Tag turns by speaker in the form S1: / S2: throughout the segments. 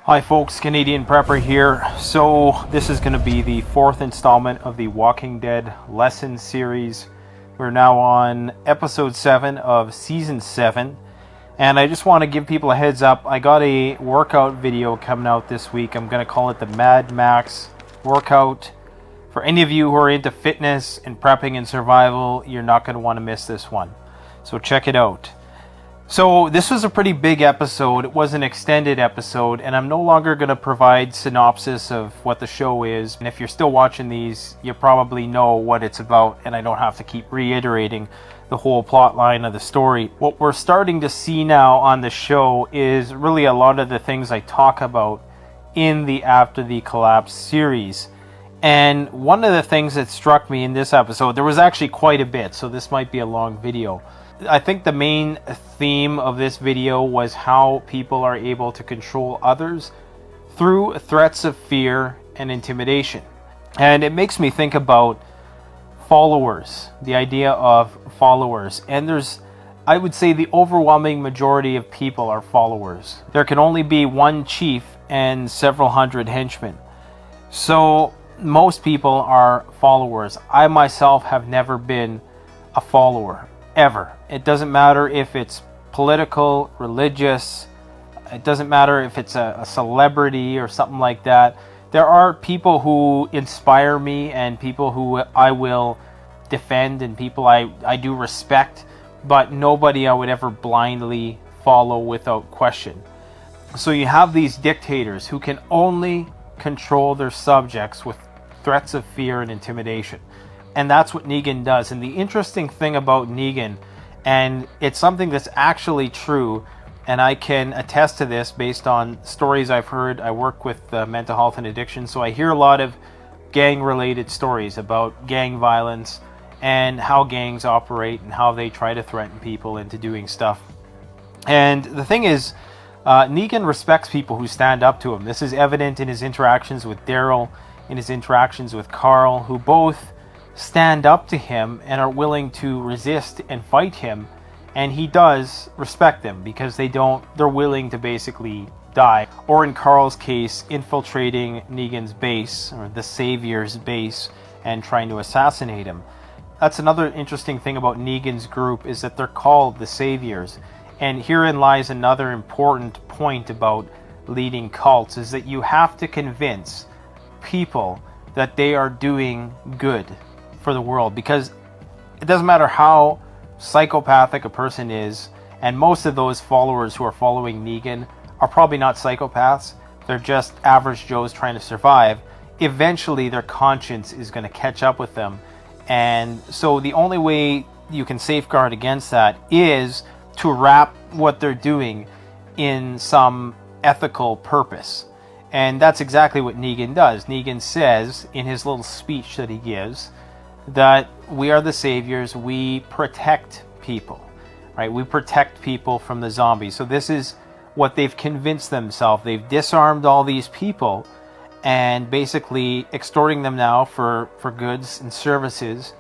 S1: Hi folks, Canadian Prepper here. So this is going to be the fourth installment of the Walking Dead lesson series. We're now on episode 7 of season 7. And I just want to give people a heads up. I got a workout video coming out this week. I'm going to call it the Mad Max workout. For any of you who are into fitness and prepping and survival, you're not going to want to miss this one. So check it out. So this was a pretty big episode. It was an extended episode, and I'm no longer going to provide synopsis of what the show is. And if you're still watching these, you probably know what it's about, and I don't have to keep reiterating the whole plot line of the story. What we're starting to see now on the show is really a lot of the things I talk about in the After the Collapse series. And one of the things that struck me in this episode, there was actually quite a bit, so this might be a long video. I think the main theme of this video was how people are able to control others through threats of fear and intimidation. And it makes me think about followers, the idea of followers. And I would say the overwhelming majority of people are followers. There can only be one chief and several hundred henchmen. So most people are followers. I myself have never been a follower. Ever. It doesn't matter if it's political, religious, it doesn't matter if it's a celebrity or something like that. There are people who inspire me and people who I will defend and people I do respect, but nobody I would ever blindly follow without question. So you have these dictators who can only control their subjects with threats of fear and intimidation. And that's what Negan does. And the interesting thing about Negan, and it's something that's actually true, and I can attest to this based on stories I've heard. I work with mental health and addiction, so I hear a lot of gang-related stories about gang violence and how gangs operate and how they try to threaten people into doing stuff. And the thing is, Negan respects people who stand up to him. This is evident in his interactions with Daryl, in his interactions with Carl, who both stand up to him and are willing to resist and fight him, and he does respect them because they're willing to basically die. Or in Carl's case, infiltrating Negan's base or the Savior's base and trying to assassinate him. That's another interesting thing about Negan's group, is that they're called the Saviors. And herein lies another important point about leading cults, is that you have to convince people that they are doing good for the world, because it doesn't matter how psychopathic a person is, and most of those followers who are following Negan are probably not psychopaths, they're just average Joes trying to survive. Eventually their conscience is going to catch up with them, and so the only way you can safeguard against that is to wrap what they're doing in some ethical purpose. And that's exactly what Negan does. Negan says in his little speech that he gives that we are the Saviors, we protect people, right? We protect people from the zombies. So this is what they've convinced themselves. They've disarmed all these people and basically extorting them now for goods and services.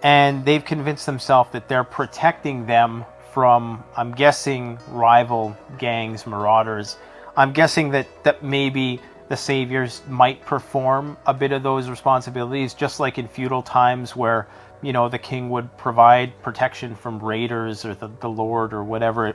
S1: And they've convinced themselves that they're protecting them from, I'm guessing, rival gangs, marauders. I'm guessing that maybe the Saviors might perform a bit of those responsibilities, just like in feudal times where, the king would provide protection from raiders or the lord or whatever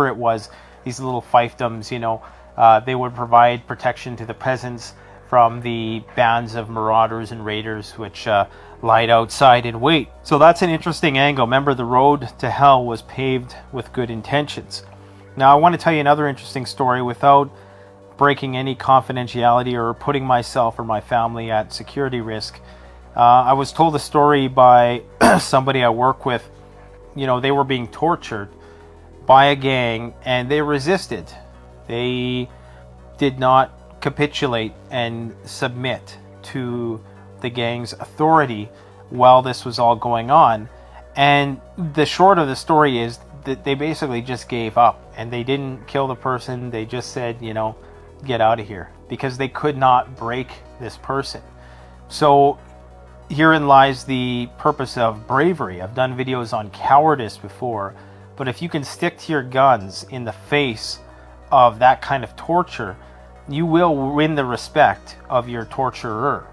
S1: it was, these little fiefdoms, they would provide protection to the peasants from the bands of marauders and raiders which lied outside in wait. So that's an interesting angle. Remember, the road to hell was paved with good intentions. Now, I want to tell you another interesting story without breaking any confidentiality or putting myself or my family at security risk. I was told a story by somebody I work with. They were being tortured by a gang and they resisted. They did not capitulate and submit to the gang's authority while this was all going on. And the short of the story is that they basically just gave up and they didn't kill the person. They just said, get out of here, because they could not break this person. So herein lies the purpose of bravery. I've done videos on cowardice before, but if you can stick to your guns in the face of that kind of torture, you will win the respect of your torturer.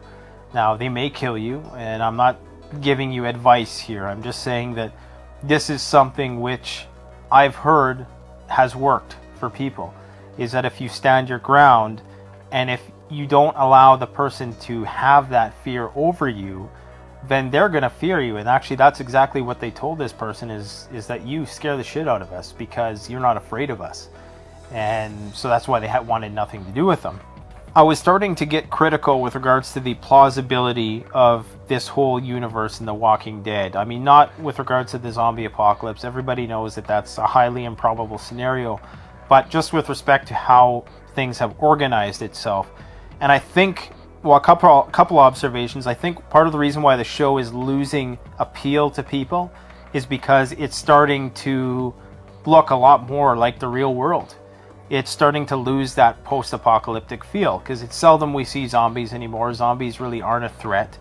S1: Now, they may kill you, and I'm not giving you advice here. I'm just saying that this is something which I've heard has worked for people, is that if you stand your ground, and if you don't allow the person to have that fear over you, then they're going to fear you. And actually, that's exactly what they told this person, is that you scare the shit out of us because you're not afraid of us. And so that's why they wanted nothing to do with them. I was starting to get critical with regards to the plausibility of this whole universe in The Walking Dead. I mean, not with regards to the zombie apocalypse. Everybody knows that that's a highly improbable scenario. But just with respect to how things have organized itself. And I think, well, a couple observations. I think part of the reason why the show is losing appeal to people is because it's starting to look a lot more like the real world. It's starting to lose that post-apocalyptic feel, because it's seldom we see zombies anymore. Zombies really aren't a threat.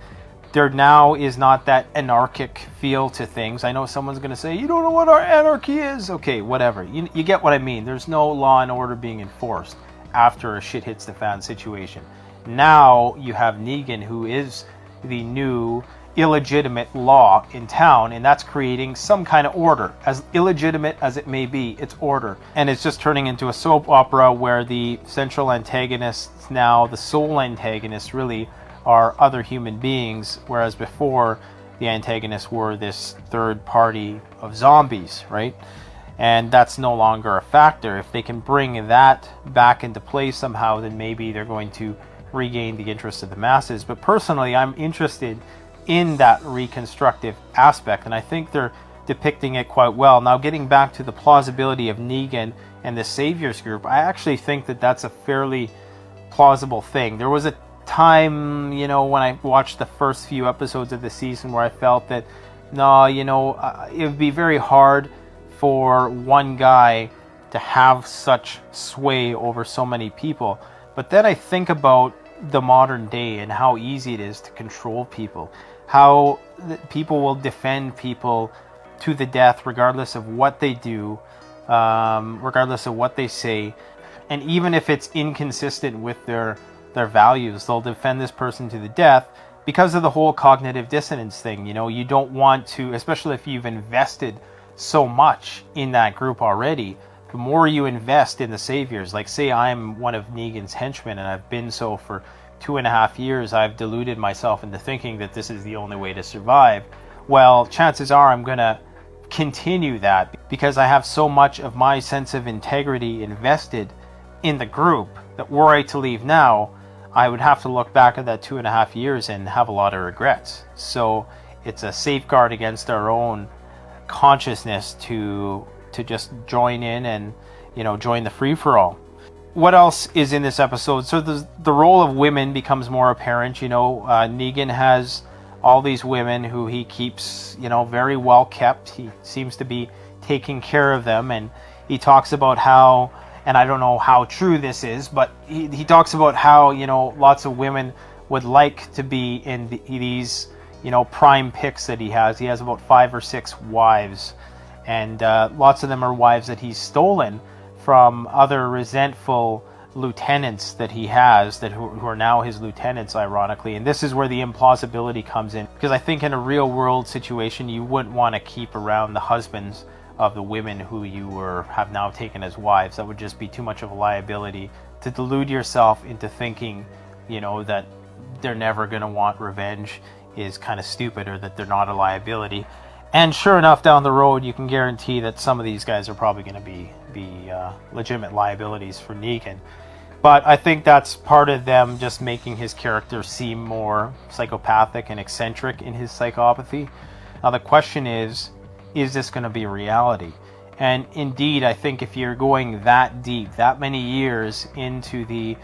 S1: There now is not that anarchic feel to things. I know someone's going to say, you don't know what our anarchy is. Okay, whatever. You get what I mean. There's no law and order being enforced after a shit hits the fan situation. Now you have Negan, who is the new illegitimate law in town, and that's creating some kind of order. As illegitimate as it may be, it's order. And it's just turning into a soap opera where the central antagonists, now the sole antagonists really, are other human beings, whereas before the antagonists were this third party of zombies, right? And that's no longer a factor. If they can bring that back into play somehow, then maybe they're going to regain the interest of the masses. But personally, I'm interested in that reconstructive aspect, and I think they're depicting it quite well. Now, getting back to the plausibility of Negan and the Saviors group, I actually think that that's a fairly plausible thing. There was a time, when I watched the first few episodes of the season where I felt that, no, it would be very hard for one guy to have such sway over so many people. But then I think about the modern day and how easy it is to control people, how people will defend people to the death regardless of what they do, regardless of what they say, and even if it's inconsistent with their values, they'll defend this person to the death because of the whole cognitive dissonance thing. You don't want to, especially if you've invested so much in that group already. The more you invest in the Saviors, like say I'm one of Negan's henchmen and I've been so for 2.5 years, I've deluded myself into thinking that this is the only way to survive. Well, chances are I'm going to continue that because I have so much of my sense of integrity invested in the group that were I to leave now, I would have to look back at that 2.5 years and have a lot of regrets. So it's a safeguard against our own consciousness to just join in and join the free-for-all. What else is in this episode? So the role of women becomes more apparent. Negan has all these women who he keeps very well kept. He seems to be taking care of them, and he talks about how, and I don't know how true this is, but he talks about how lots of women would like to be in these prime picks that he has. He has about 5 or 6 wives, and lots of them are wives that he's stolen from other resentful lieutenants that he has, who are now his lieutenants, ironically. And this is where the implausibility comes in, because I think in a real world situation you wouldn't want to keep around the husbands of the women who you have now taken as wives. That would just be too much of a liability. To delude yourself into thinking that they're never going to want revenge is kind of stupid, or that they're not a liability. And sure enough, down the road, you can guarantee that some of these guys are probably going to be legitimate liabilities for Negan. But I think that's part of them just making his character seem more psychopathic and eccentric in his psychopathy. Now the question is this going to be reality? And indeed, I think if you're going that deep, that many years into the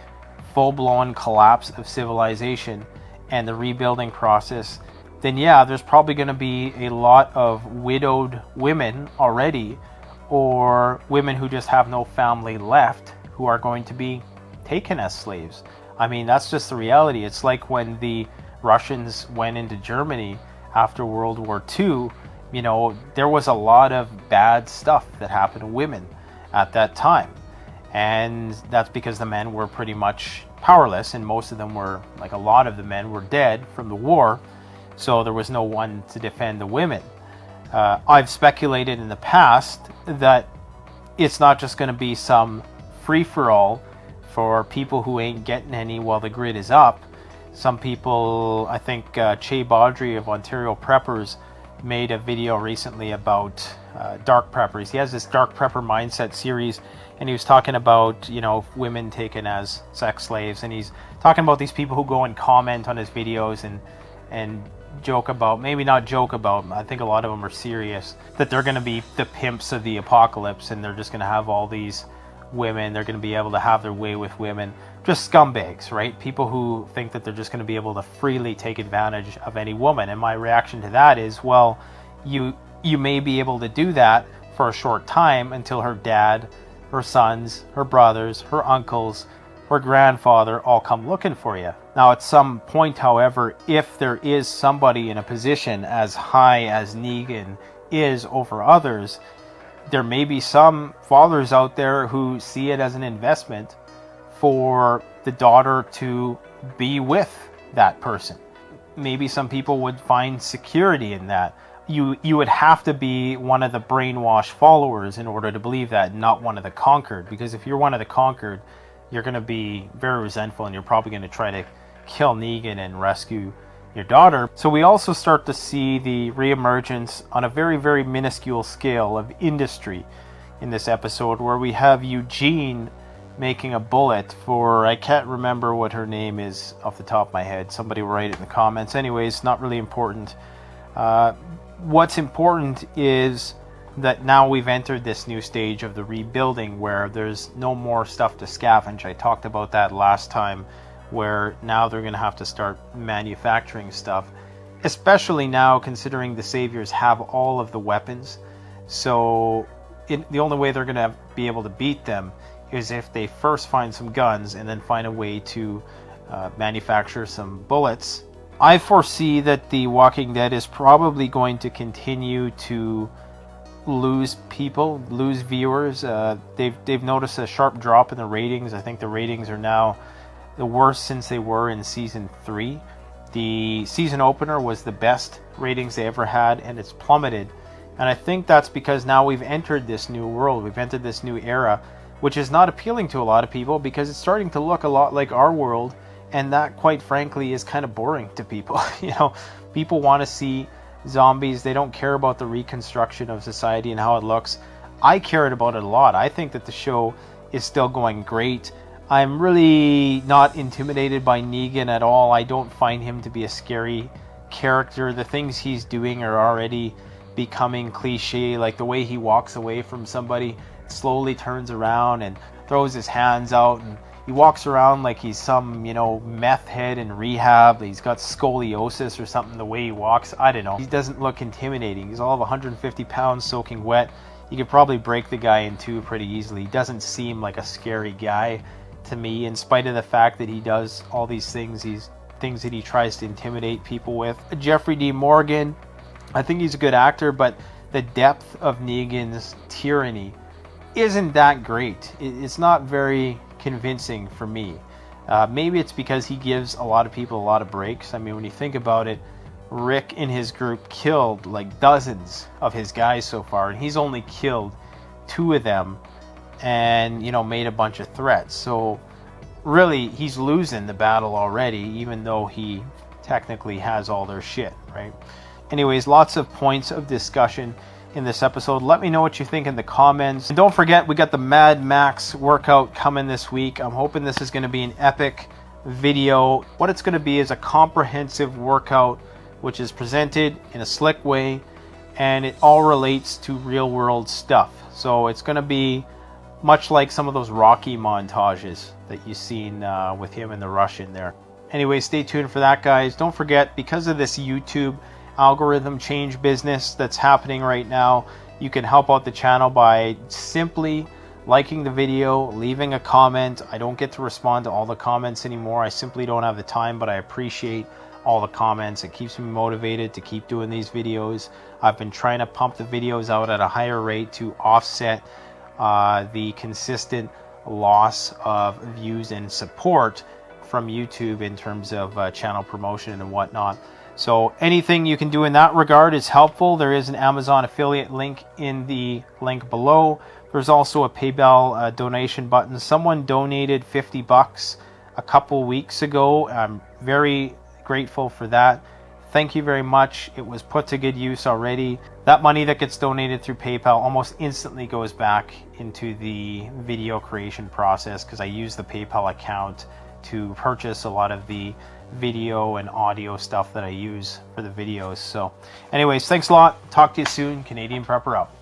S1: full-blown collapse of civilization and the rebuilding process, then yeah, there's probably going to be a lot of widowed women already, or women who just have no family left, who are going to be taken as slaves. I mean, that's just the reality. It's like when the Russians went into Germany after World War II, there was a lot of bad stuff that happened to women at that time. And that's because the men were pretty much powerless, and most of them were, like a lot of the men were dead from the war, so there was no one to defend the women. I've speculated in the past that it's not just going to be some free-for-all for people who ain't getting any while the grid is up. Some people, I think Che Baudry of Ontario Preppers made a video recently about dark preppers. He has this dark prepper mindset series, and he was talking about, you know, women taken as sex slaves, and he's talking about these people who go and comment on his videos and joke about, maybe not joke about, I think a lot of them are serious, that they're going to be the pimps of the apocalypse, and they're just going to have all these women, they're going to be able to have their way with women. Just scumbags, right? People who think that they're just going to be able to freely take advantage of any woman. And my reaction to that is, well, you may be able to do that for a short time until her dad, her sons, her brothers, her uncles, her grandfather all come looking for you. Now, at some point, however, if there is somebody in a position as high as Negan is over others, there may be some fathers out there who see it as an investment for the daughter to be with that person. Maybe some people would find security in that. You would have to be one of the brainwashed followers in order to believe that, not one of the conquered. Because if you're one of the conquered, you're going to be very resentful, and you're probably going to try to kill Negan and rescue your daughter. So we also start to see the reemergence on a very, very minuscule scale of industry in this episode, where we have Eugene making a bullet for, I can't remember what her name is off the top of my head. Somebody will write it in the comments. Anyways, not really important. What's important is that now we've entered this new stage of the rebuilding where there's no more stuff to scavenge. I talked about that last time, where now they're going to have to start manufacturing stuff, especially now considering the Saviors have all of the weapons. So the only way they're going to be able to beat them is if they first find some guns and then find a way to manufacture some bullets. I foresee that The Walking Dead is probably going to continue to lose people, lose viewers. They've noticed a sharp drop in the ratings. I think the ratings are now the worst since they were in season 3. The season opener was the best ratings they ever had, and it's plummeted. And I think that's because now we've entered this new world. We've entered this new era, which is not appealing to a lot of people because it's starting to look a lot like our world, and that, quite frankly, is kind of boring to people. You know, people want to see zombies. They don't care about the reconstruction of society and how it looks. I cared about it a lot. I think that the show is still going great. I'm really not intimidated by Negan at all. I don't find him to be a scary character. The things he's doing are already becoming cliche, like the way he walks away from somebody, slowly turns around and throws his hands out, and he walks around like he's some, you know, meth head in rehab. He's got scoliosis or something, the way he walks. I don't know. He doesn't look intimidating. He's all of 150 pounds soaking wet. You could probably break the guy in two pretty easily. He doesn't seem like a scary guy to me, in spite of the fact that he does all these things, things that he tries to intimidate people with. Jeffrey D. Morgan, I think he's a good actor, but the depth of Negan's tyranny isn't that great. It's not very convincing for me. Maybe it's because he gives a lot of people a lot of breaks. I mean, when you think about it, Rick and his group killed like dozens of his guys so far, and he's only killed 2 of them and, you know, made a bunch of threats. So really, he's losing the battle already, even though he technically has all their shit, right? Anyways, lots of points of discussion in this episode. Let me know what you think in the comments. And don't forget, we got the Mad Max workout coming this week. I'm hoping this is going to be an epic video. What it's going to be is a comprehensive workout which is presented in a slick way, and it all relates to real world stuff. So it's going to be much like some of those Rocky montages that you've seen with him and the Russian there. Anyway, stay tuned for that, guys. Don't forget, because of this YouTube algorithm change business that's happening right now, you can help out the channel by simply liking the video, leaving a comment. I don't get to respond to all the comments anymore. I simply don't have the time, but I appreciate all the comments. It keeps me motivated to keep doing these videos. I've been trying to pump the videos out at a higher rate to offset the consistent loss of views and support from YouTube in terms of channel promotion and whatnot. So anything you can do in that regard is helpful. There is an Amazon affiliate link in the link below. There's also a PayPal donation button. Someone donated $50 a couple weeks ago. I'm very grateful for that. Thank you very much. It was put to good use already. That money that gets donated through PayPal almost instantly goes back into the video creation process, because I use the PayPal account to purchase a lot of the video and audio stuff that I use for the videos. So anyways, thanks a lot. Talk to you soon. Canadian Prepper out.